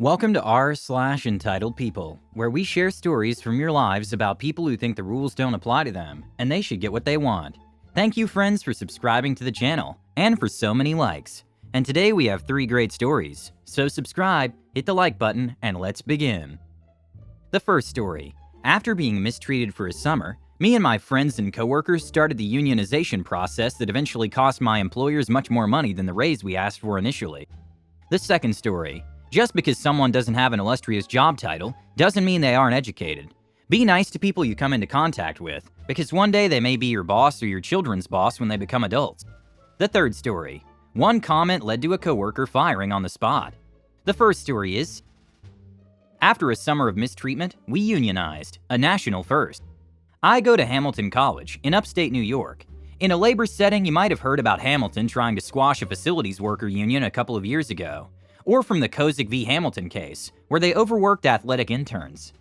Welcome to r/Entitled People, where we share stories from your lives about people who think the rules don't apply to them, and they should get what they want. Thank you, friends, for subscribing to the channel, and for so many likes. And today we have 3 great stories, so subscribe, hit the like button, and let's begin. The first story. After being mistreated for a summer, me and my friends and coworkers started the unionization process that eventually cost my employers much more money than the raise we asked for initially. The second story. Just because someone doesn't have an illustrious job title doesn't mean they aren't educated. Be nice to people you come into contact with, because one day they may be your boss or your children's boss when they become adults. The third story. One comment led to a coworker firing on the spot. The first story is, after a summer of mistreatment, we unionized, a national first. I go to Hamilton College in upstate New York. In a labor setting, you might have heard about Hamilton trying to squash a facilities worker union a couple of years ago. Or from the Kozik v. Hamilton case, where they overworked athletic interns.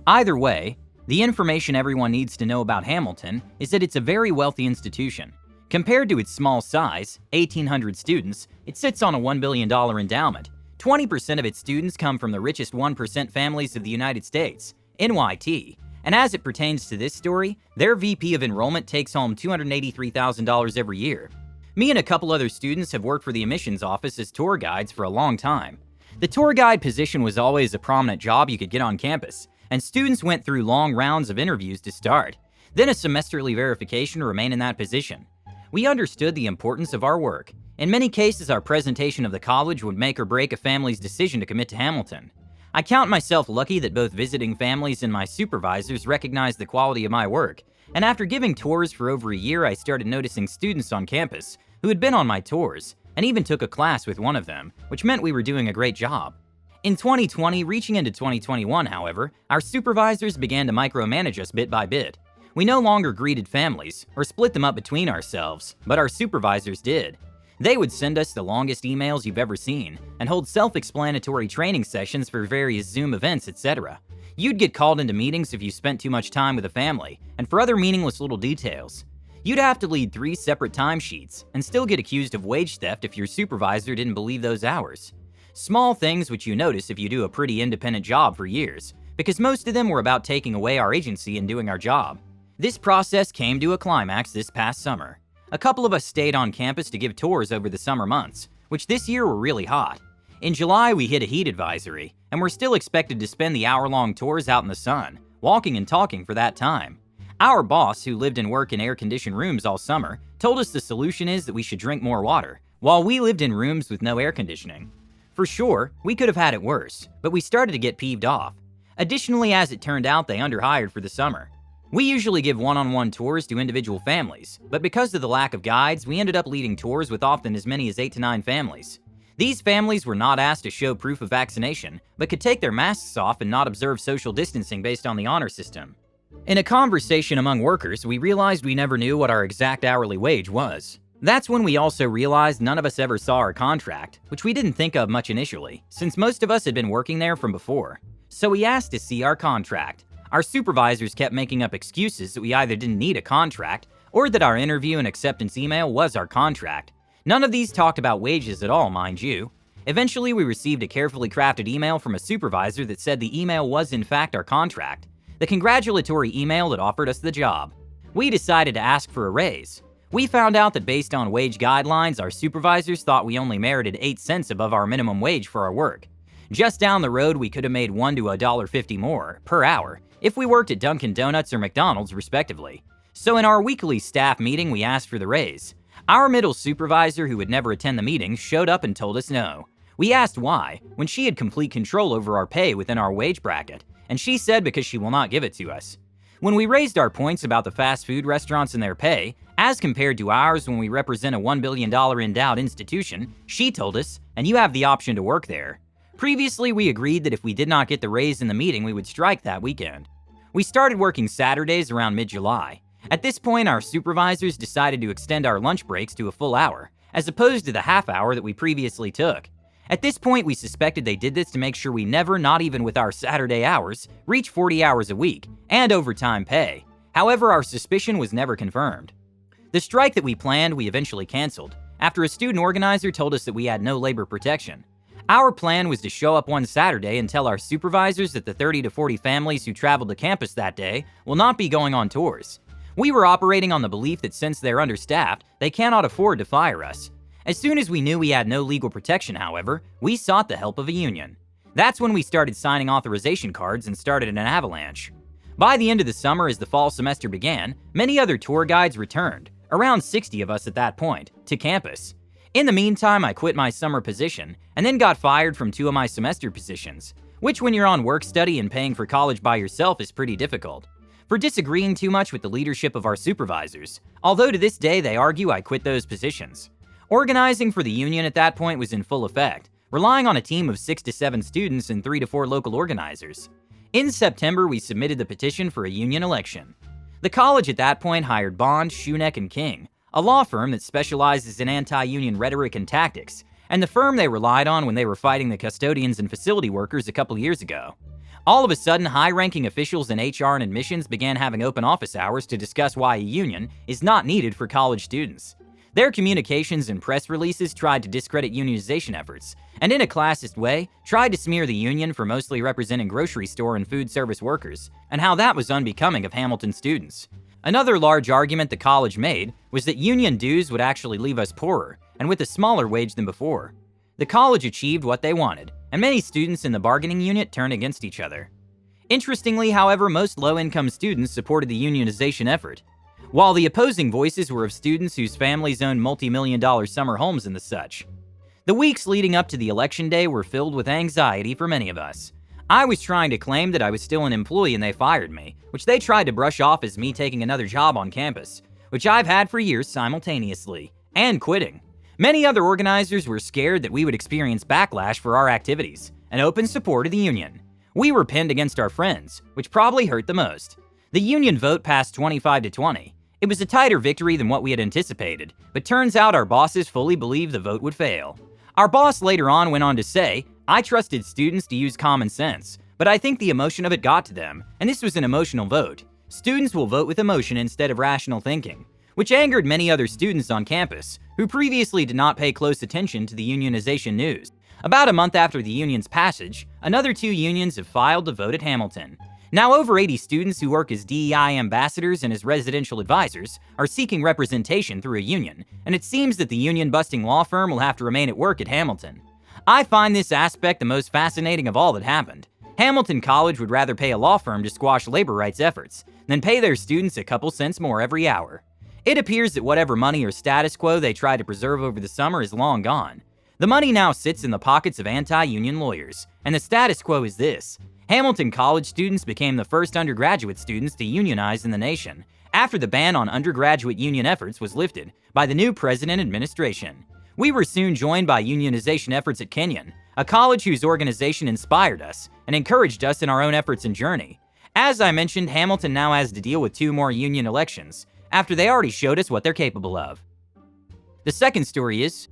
Either way, the information everyone needs to know about Hamilton is that it's a very wealthy institution. Compared to its small size, 1,800 students, it sits on a $1 billion endowment. 20% of its students come from the richest 1% families of the United States, NYT. And as it pertains to this story, their VP of enrollment takes home $283,000 every year. Me and a couple other students have worked for the admissions office as tour guides for a long time. The tour guide position was always a prominent job you could get on campus, and students went through long rounds of interviews to start, then a semesterly verification to remain in that position. We understood the importance of our work. In many cases, our presentation of the college would make or break a family's decision to commit to Hamilton. I count myself lucky that both visiting families and my supervisors recognized the quality of my work, and after giving tours for over a year, I started noticing students on campus who had been on my tours, and even took a class with one of them, which meant we were doing a great job. In 2020, reaching into 2021, however, our supervisors began to micromanage us bit by bit. We no longer greeted families, or split them up between ourselves, but our supervisors did. They would send us the longest emails you've ever seen, and hold self-explanatory training sessions for various Zoom events, etc. You'd get called into meetings if you spent too much time with a family, and for other meaningless little details. You'd have to lead 3 separate timesheets, and still get accused of wage theft if your supervisor didn't believe those hours. Small things which you notice if you do a pretty independent job for years, because most of them were about taking away our agency and doing our job. This process came to a climax this past summer. A couple of us stayed on campus to give tours over the summer months, which this year were really hot. In July, we hit a heat advisory, and we're still expected to spend the hour-long tours out in the sun, walking and talking for that time. Our boss, who lived and worked in air-conditioned rooms all summer, told us the solution is that we should drink more water, while we lived in rooms with no air conditioning. For sure, we could have had it worse, but we started to get peeved off. Additionally, as it turned out, they underhired for the summer. We usually give one-on-one tours to individual families, but because of the lack of guides, we ended up leading tours with often as many as 8 to 9 families. These families were not asked to show proof of vaccination, but could take their masks off and not observe social distancing based on the honor system. In a conversation among workers, we realized we never knew what our exact hourly wage was. That's when we also realized none of us ever saw our contract, which we didn't think of much initially, since most of us had been working there from before. So we asked to see our contract. Our supervisors kept making up excuses that we either didn't need a contract, or that our interview and acceptance email was our contract. None of these talked about wages at all, mind you. Eventually, we received a carefully crafted email from a supervisor that said the email was in fact our contract. The congratulatory email that offered us the job. We decided to ask for a raise. We found out that based on wage guidelines, our supervisors thought we only merited 8 cents above our minimum wage for our work. Just down the road, we could have made $1 to $1.50 more per hour if we worked at Dunkin' Donuts or McDonald's, respectively. So in our weekly staff meeting, we asked for the raise. Our middle supervisor, who would never attend the meetings, showed up and told us no. We asked why, when she had complete control over our pay within our wage bracket, and she said because she will not give it to us. When we raised our points about the fast food restaurants and their pay, as compared to ours when we represent a $1 billion endowed institution, she told us, and you have the option to work there. Previously, we agreed that if we did not get the raise in the meeting, we would strike that weekend. We started working Saturdays around mid-July. At this point, our supervisors decided to extend our lunch breaks to a full hour, as opposed to the half hour that we previously took. At this point, we suspected they did this to make sure we never, not even with our Saturday hours, reach 40 hours a week, and overtime pay. However, our suspicion was never confirmed. The strike that we planned, we eventually canceled, after a student organizer told us that we had no labor protection. Our plan was to show up one Saturday and tell our supervisors that the 30 to 40 families who traveled to campus that day will not be going on tours. We were operating on the belief that since they're understaffed, they cannot afford to fire us. As soon as we knew we had no legal protection, however, we sought the help of a union. That's when we started signing authorization cards and started an avalanche. By the end of the summer, as the fall semester began, many other tour guides returned, around 60 of us at that point, to campus. In the meantime, I quit my summer position and then got fired from 2 of my semester positions, which when you're on work study and paying for college by yourself is pretty difficult. For disagreeing too much with the leadership of our supervisors, although to this day they argue I quit those positions. Organizing for the union at that point was in full effect, relying on a team of 6 to 7 students and 3 to 4 local organizers. In September, we submitted the petition for a union election. The college at that point hired Bond, Schoeneck & King, a law firm that specializes in anti-union rhetoric and tactics, and the firm they relied on when they were fighting the custodians and facility workers a couple years ago. All of a sudden, high-ranking officials in HR and admissions began having open office hours to discuss why a union is not needed for college students. Their communications and press releases tried to discredit unionization efforts, and in a classist way, tried to smear the union for mostly representing grocery store and food service workers, and how that was unbecoming of Hamilton students. Another large argument the college made was that union dues would actually leave us poorer, and with a smaller wage than before. The college achieved what they wanted, and many students in the bargaining unit turned against each other. Interestingly, however, most low-income students supported the unionization effort, while the opposing voices were of students whose families owned multi-million-dollar summer homes and the such. The weeks leading up to the election day were filled with anxiety for many of us. I was trying to claim that I was still an employee and they fired me, which they tried to brush off as me taking another job on campus, which I've had for years simultaneously, and quitting. Many other organizers were scared that we would experience backlash for our activities, and open support of the union. We were pinned against our friends, which probably hurt the most. The union vote passed 25 to 20. It was a tighter victory than what we had anticipated, but turns out our bosses fully believed the vote would fail. Our boss later on went on to say, "I trusted students to use common sense, but I think the emotion of it got to them, and this was an emotional vote. Students will vote with emotion instead of rational thinking," which angered many other students on campus who previously did not pay close attention to the unionization news. About a month after the union's passage, another 2 unions have filed to vote at Hamilton. Now over 80 students who work as DEI ambassadors and as residential advisors are seeking representation through a union, and it seems that the union-busting law firm will have to remain at work at Hamilton. I find this aspect the most fascinating of all that happened. Hamilton College would rather pay a law firm to squash labor rights efforts than pay their students a couple cents more every hour. It appears that whatever money or status quo they tried to preserve over the summer is long gone. The money now sits in the pockets of anti-union lawyers, and the status quo is this. Hamilton College students became the first undergraduate students to unionize in the nation, after the ban on undergraduate union efforts was lifted by the new president administration. We were soon joined by unionization efforts at Kenyon, a college whose organization inspired us and encouraged us in our own efforts and journey. As I mentioned, Hamilton now has to deal with 2 more union elections, after they already showed us what they're capable of. The second story is,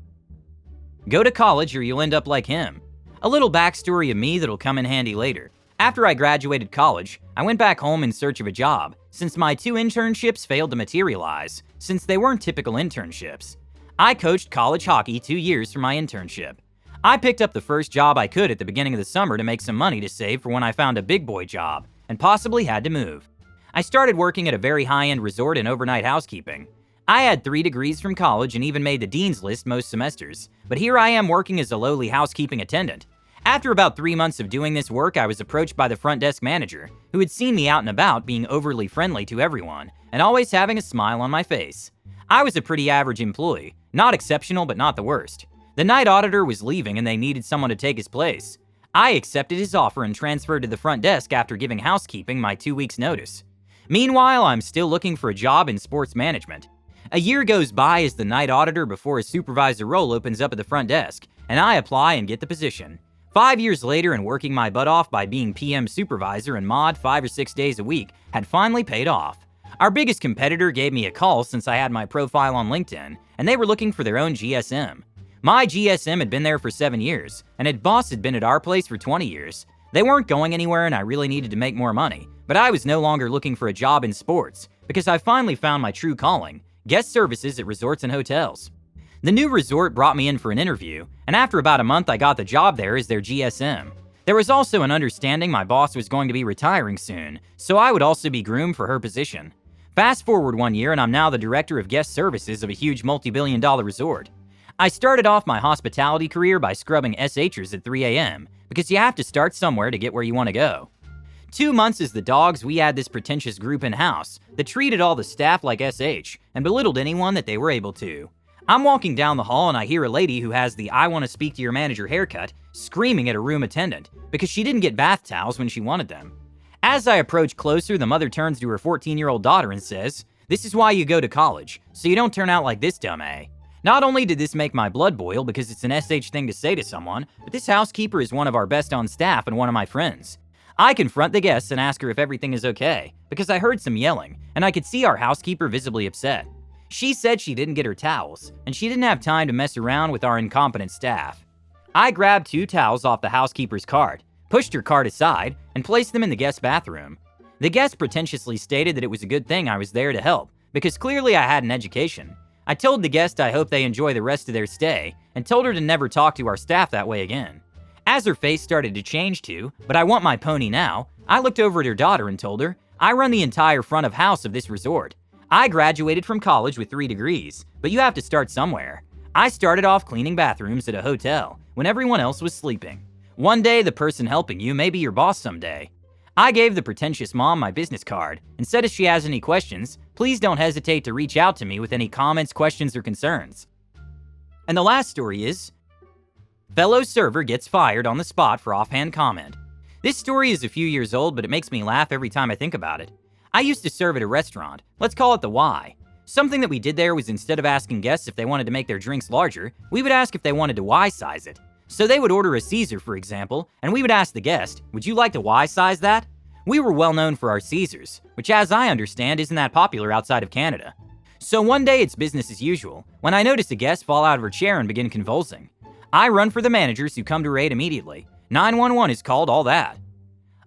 go to college or you'll end up like him. A little backstory of me that'll come in handy later. After I graduated college, I went back home in search of a job, since my 2 internships failed to materialize, since they weren't typical internships. I coached college hockey 2 years for my internship. I picked up the first job I could at the beginning of the summer to make some money to save for when I found a big boy job, and possibly had to move. I started working at a very high-end resort in overnight housekeeping. I had 3 degrees from college and even made the dean's list most semesters, but here I am working as a lowly housekeeping attendant. After about 3 months of doing this work, I was approached by the front desk manager, who had seen me out and about being overly friendly to everyone, and always having a smile on my face. I was a pretty average employee, not exceptional but not the worst. The night auditor was leaving and they needed someone to take his place. I accepted his offer and transferred to the front desk after giving housekeeping my 2 weeks' notice. Meanwhile, I'm still looking for a job in sports management. A year goes by as the night auditor before a supervisor role opens up at the front desk, and I apply and get the position. 5 years later, and working my butt off by being PM supervisor and mod 5 or 6 days a week had finally paid off. Our biggest competitor gave me a call since I had my profile on LinkedIn, and they were looking for their own GSM. My GSM had been there for 7 years, and its boss had been at our place for 20 years. They weren't going anywhere and I really needed to make more money, but I was no longer looking for a job in sports because I finally found my true calling, guest services at resorts and hotels. The new resort brought me in for an interview, and and after about a month I got the job there as their GSM. There was also an understanding my boss was going to be retiring soon, so I would also be groomed for her position. Fast forward 1 year and I'm now the director of guest services of a huge multi-billion-dollar resort. I started off my hospitality career by scrubbing SHers at 3 a.m. because you have to start somewhere to get where you want to go. 2 months as the dogs, we had this pretentious group in-house that treated all the staff like SH and belittled anyone that they were able to. I'm walking down the hall and I hear a lady who has the "I want to speak to your manager" haircut screaming at a room attendant because she didn't get bath towels when she wanted them. As I approach closer, the mother turns to her 14-year-old daughter and says, "This is why you go to college, so you don't turn out like this, dumb A." Not only did this make my blood boil because it's an SH thing to say to someone, but this housekeeper is one of our best on staff and one of my friends. I confront the guests and ask her if everything is okay, because I heard some yelling, and I could see our housekeeper visibly upset. She said she didn't get her towels, and she didn't have time to mess around with our incompetent staff. I grabbed 2 towels off the housekeeper's cart, pushed her cart aside, and placed them in the guest bathroom. The guest pretentiously stated that it was a good thing I was there to help, because clearly I had an education. I told the guest I hope they enjoy the rest of their stay, and told her to never talk to our staff that way again. As her face started to change to, "But I want my pony now," I looked over at her daughter and told her, "I run the entire front of house of this resort. I graduated from college with 3 degrees, but you have to start somewhere. I started off cleaning bathrooms at a hotel when everyone else was sleeping. One day, the person helping you may be your boss someday." I gave the pretentious mom my business card and said if she has any questions, please don't hesitate to reach out to me with any comments, questions, or concerns. And the last story is, fellow server gets fired on the spot for offhand comment. This story is a few years old, but it makes me laugh every time I think about it. I used to serve at a restaurant, let's call it the Y. Something that we did there was instead of asking guests if they wanted to make their drinks larger, we would ask if they wanted to Y-size it. So they would order a Caesar, for example, and we would ask the guest, "Would you like to Y-size that?" We were well known for our Caesars, which as I understand isn't that popular outside of Canada. So one day it's business as usual, when I notice a guest fall out of her chair and begin convulsing. I run for the managers who come to her aid immediately. 911 is called, all that.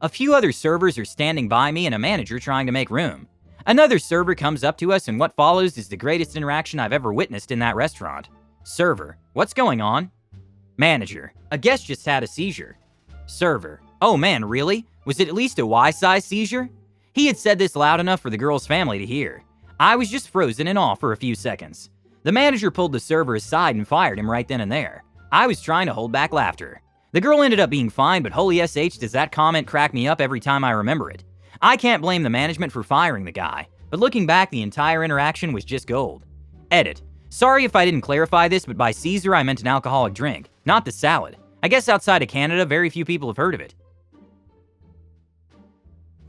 A few other servers are standing by me and a manager trying to make room. Another server comes up to us and what follows is the greatest interaction I've ever witnessed in that restaurant. Server: "What's going on?" Manager: "A guest just had a seizure." Server: "Oh man, really? Was it at least a Y-size seizure?" He had said this loud enough for the girl's family to hear. I was just frozen in awe for a few seconds. The manager pulled the server aside and fired him right then and there. I was trying to hold back laughter. The girl ended up being fine, but holy SH does that comment crack me up every time I remember it. I can't blame the management for firing the guy, but looking back, the entire interaction was just gold. Edit: sorry if I didn't clarify this, but by Caesar I meant an alcoholic drink, not the salad. I guess outside of Canada, very few people have heard of it.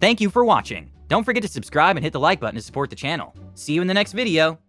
Thank you for watching. Don't forget to subscribe and hit the like button to support the channel. See you in the next video.